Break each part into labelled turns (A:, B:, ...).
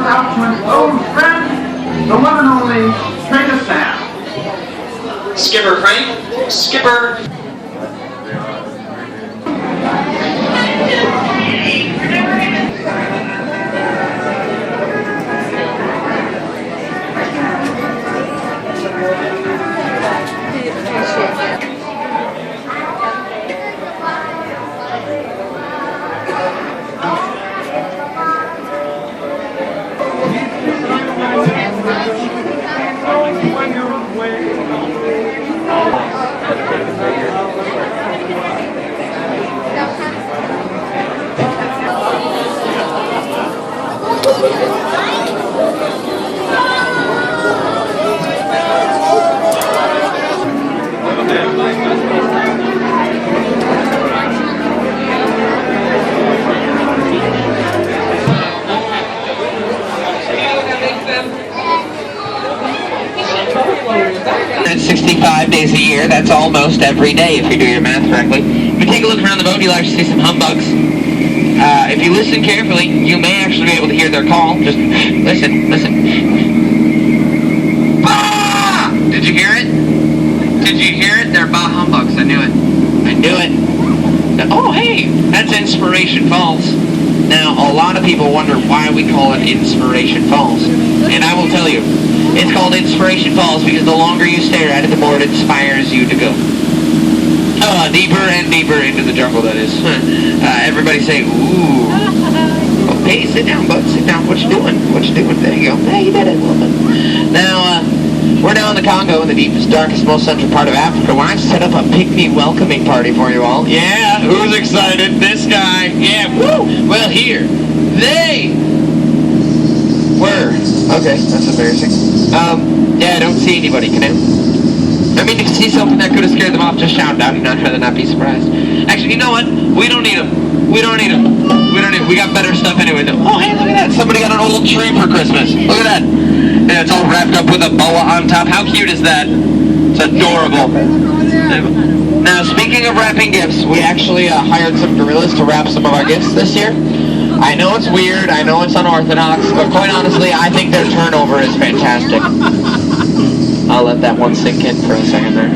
A: out to his old friend, the one and only Trader Sam.
B: Skipper Crank, Skipper.
C: That's 65 days a year. That's almost every day if you do your math correctly. If you take a look around the boat, you'll actually see some humbugs. If you listen carefully, you may actually be able to hear their call. Just listen, listen. Bah! Did you hear it? Did you hear it? They're bah humbugs. I knew it. I knew it. Oh, hey, that's Inspiration Falls. Now, a lot of people wonder why we call it Inspiration Falls. And I will tell you, it's called Inspiration Falls because the longer you stare at it, the more it inspires you to go. Deeper and deeper into the jungle, that is. Everybody say, ooh. Oh, hey, sit down, bud, sit down. What you doing? What you doing? There you go. Hey, you did it. Well done. Now, we're now in the Congo, in the deepest, darkest, most central part of Africa, where I set up a pygmy welcoming party for you all. Yeah, who's excited? This guy. Yeah, woo! Well, here, they were. Okay, that's embarrassing. Yeah, I don't see anybody. Can I? I mean, if you see something that could have scared them off, just shout out, and I'd rather not be surprised. Actually, you know what? We don't need them. We don't need them. We got better stuff anyway, though. Oh, hey, look at that. Somebody got an old tree for Christmas. Look at that. Yeah, it's all wrapped up with a boa on top. How cute is that? It's adorable. Now, speaking of wrapping gifts, we actually hired some gorillas to wrap some of our gifts this year. I know it's weird, I know it's unorthodox, but quite honestly, I think their turnover is fantastic. I'll let that one sink in for a second there.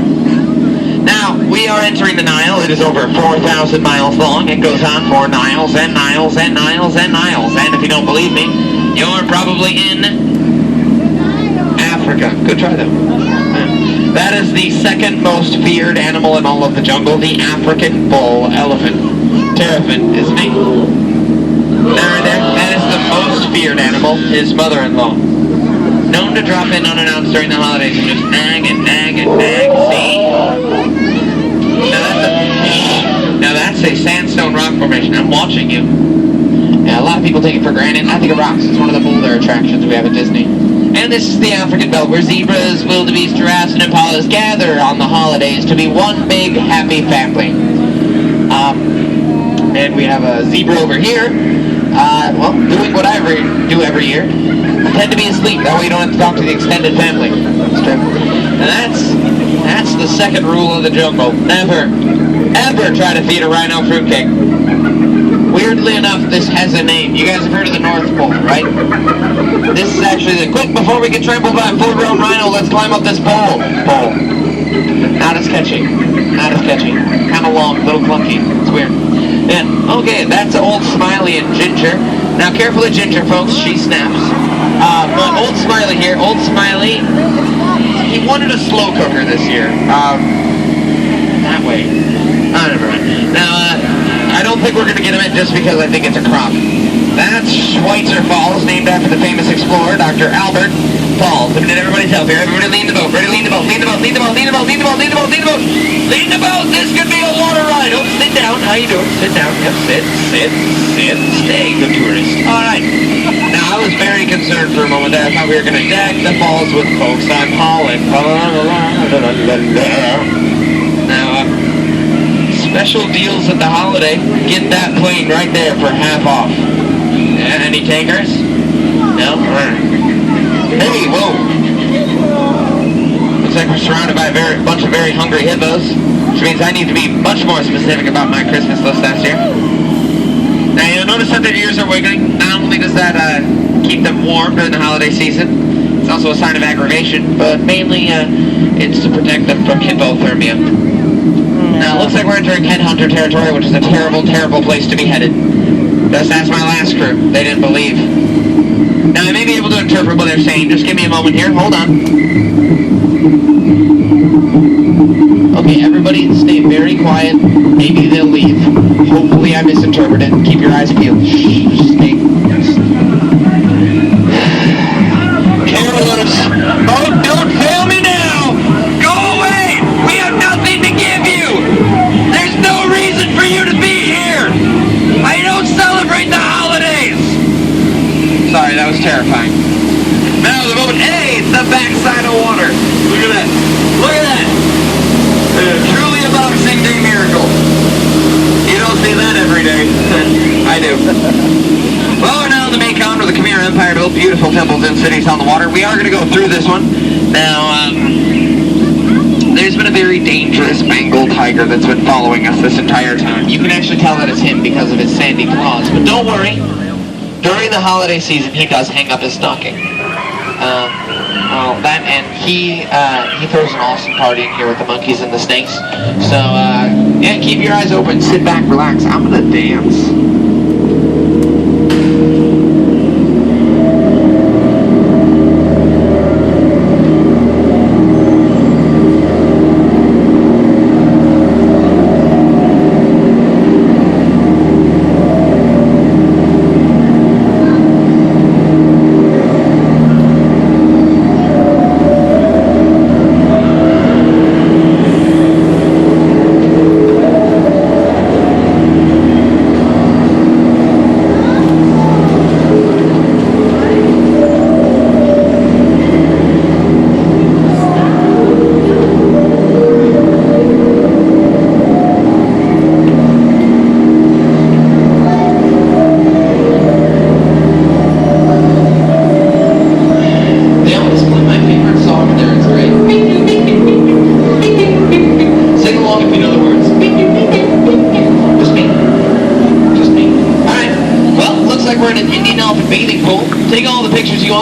C: Now, we are entering the Nile. It is over 4,000 miles long. It goes on for miles and miles and miles and miles. And if you don't believe me, you're probably in Africa. Good try, though. That is the second most feared animal in all of the jungle, the African bull elephant. Terrapin, isn't he? That is the most feared animal, his mother-in-law. Known to drop in unannounced during the holidays and just nag and nag and nag. See? Now that's a sandstone rock formation. I'm watching you. Yeah, a lot of people take it for granted. I think it rocks. It's one of the bolder attractions we have at Disney. And this is the African belt where zebras, wildebeest, giraffes, and impalas gather on the holidays to be one big happy family. And we have a zebra over here. Well, doing what I do every year. Pretend to be asleep. That way you don't have to talk to the extended family. That's true. And that's the second rule of the jungle. Never, ever try to feed a rhino fruitcake. Weirdly enough, this has a name. You guys have heard of the North Pole, right? This is actually the quick before we get trampled by a full-grown rhino. Let's climb up this pole. Not as catchy. Not as catchy. Kind of long, a little clunky. It's weird. Yeah. Okay, that's Old Smiley and Ginger. Now, careful of Ginger, folks. She snaps. But Old Smiley here. Old Smiley, he wanted a slow cooker this year. That way. Oh, never mind. Now, I don't think we're going to get him in just because I think it's a crop. That's Schweitzer Falls, named after the famous explorer, Dr. Albert Falls. I mean, everybody's help here. Everybody lean the boat. Ready, lean the boat. Lean the boat. Lean the boat. Lean the boat. Lean the boat. Lean the boat. Lean the boat. Lean the boat. This could be a water ride. Oh, sit down. How you doing? Sit down. Yep, sit. Stay, good tourist. All right. Now, I was very concerned for a moment there. I thought we were going to deck the falls with folks I'm hauling. Now, special deals at the holiday. Get that plane right there for half off. Yeah, any takers? No? Hey, whoa. Looks like we're surrounded by a bunch of very hungry hippos, which means I need to be much more specific about my Christmas list last year. Now, you'll notice that their ears are wiggling. Not only does that keep them warm during the holiday season. It's also a sign of aggravation, but mainly it's to protect them from hypothermia. Now, it looks like we're entering headhunter territory, which is a terrible, terrible place to be headed. Just ask my last crew. They didn't believe. Now, I may be able to interpret what they're saying. Just give me a moment here. Hold on. Okay, everybody stay very quiet. Maybe they'll leave. Hopefully I misinterpreted. Keep your eyes peeled. Shh, stay. Carolers. Oh, don't fail me now! Go away! We have nothing to give you! There's no reason for you to be here! I don't celebrate the holidays! Sorry, that was terrifying. Now the boat, hey, it's the backside of water. Look at that. Look at that. Truly a Boxing Day miracle. You don't see that every day. I do. Well, we're now in the Mekong, where the Khmer Empire built beautiful temples and cities on the water. We are going to go through this one. Now, there's been a very dangerous Bengal tiger that's been following us this entire time. You can actually tell that it's him because of his sandy claws. But don't worry. During the holiday season, he does hang up his stocking. That and he throws an awesome party in here with the monkeys and the snakes. So, yeah, keep your eyes open, sit back, relax. I'm gonna dance.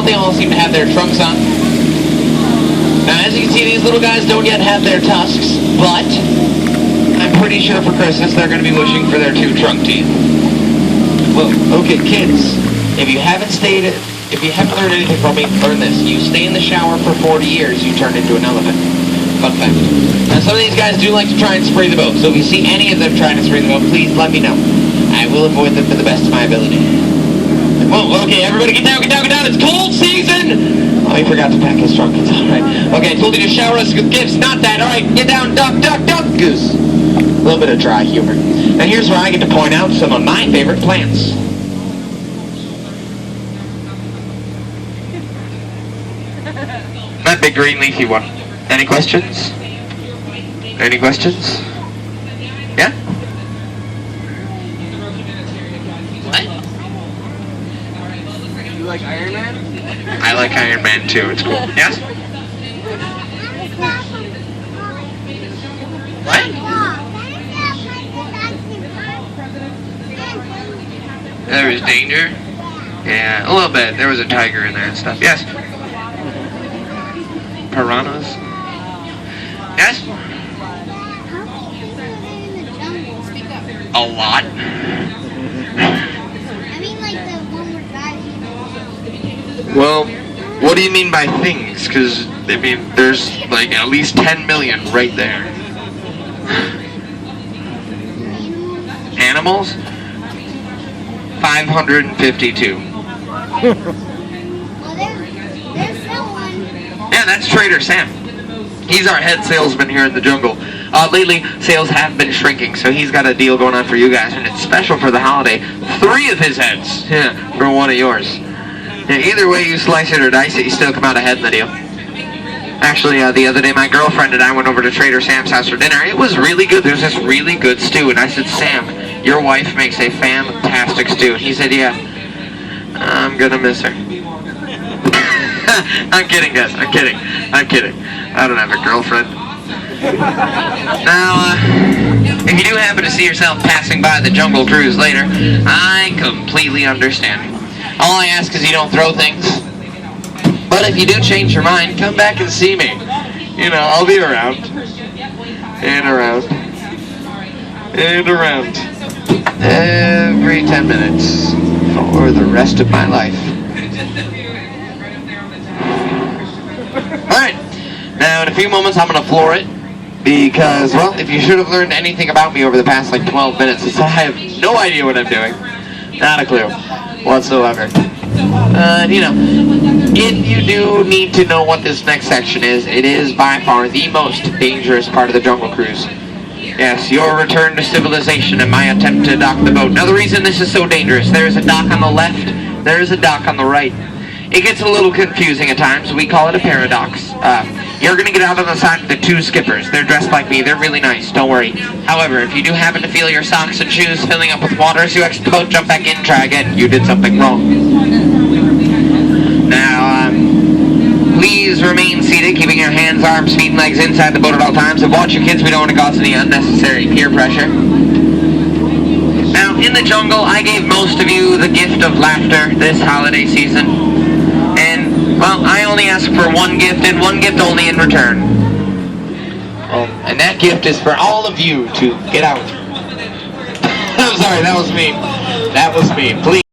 C: They all seem to have their trunks on. Now, as you can see, these little guys don't yet have their tusks, but I'm pretty sure for Christmas they're going to be wishing for their 2 trunk teeth. Well, okay, kids, if you haven't learned anything from me, learn this. You stay in the shower for 40 years, you turn into an elephant. Fun fact. Now, some of these guys do like to try and spray the boat, so if you see any of them trying to spray the boat, please let me know. I will avoid them to the best of my ability. Whoa, okay, everybody get down, it's cold season! Oh, he forgot to pack his trunk, it's alright. Okay, I told you to shower us with gifts, not that, alright, get down, duck, goose. A little bit of dry humor. Now here's where I get to point out some of my favorite plants. That big green leafy one. Any questions? Any questions? Yeah?
D: You like Iron Man?
C: I like Iron Man too, it's cool. Yes? What? There was danger? Yeah, a little bit. There was a tiger in there and stuff. Yes? Piranhas? Yes? A lot. Well, what do you mean by things? Because, I mean, there's like at least 10 million right there. Animals? 552. Yeah, that's Trader Sam. He's our head salesman here in the jungle. Lately, sales have been shrinking, so he's got a deal going on for you guys, and it's special for the holiday. 3 of his heads, yeah, for 1 of yours. Yeah, either way you slice it or dice it, you still come out ahead in the deal. Actually, the other day, my girlfriend and I went over to Trader Sam's house for dinner. It was really good. There's this really good stew, and I said, Sam, your wife makes a fantastic stew. And he said, yeah, I'm gonna miss her. I'm kidding, guys. I'm kidding. I don't have a girlfriend. Now, if you do happen to see yourself passing by the Jingle Cruise later, I completely understand. All I ask is you don't throw things. But if you do change your mind, come back and see me. You know, I'll be around. And around. And around. Every 10 minutes. For the rest of my life. Alright. Now, in a few moments, I'm going to floor it. Because, well, if you should have learned anything about me over the past, 12 minutes, it's I have no idea what I'm doing. Not a clue. Whatsoever. You know, if you do need to know what this next section is, it is by far the most dangerous part of the Jungle Cruise. Yes, your return to civilization and my attempt to dock the boat. Now, the reason this is so dangerous, there is a dock on the left, there is a dock on the right. It gets a little confusing at times. We call it a paradox. You're going to get out on the side of the two skippers. They're dressed like me. They're really nice. Don't worry. However, if you do happen to feel your socks and shoes filling up with water as you exit the boat, jump back in, try again. You did something wrong. Now, please remain seated, keeping your hands, arms, feet, and legs inside the boat at all times. And watch your kids. We don't want to cause any unnecessary peer pressure. Now, in the jungle, I gave most of you the gift of laughter this holiday season. And, well, I only ask for one gift, and one gift only in return. And that gift is for all of you to get out. I'm sorry, that was me. That was me. Please.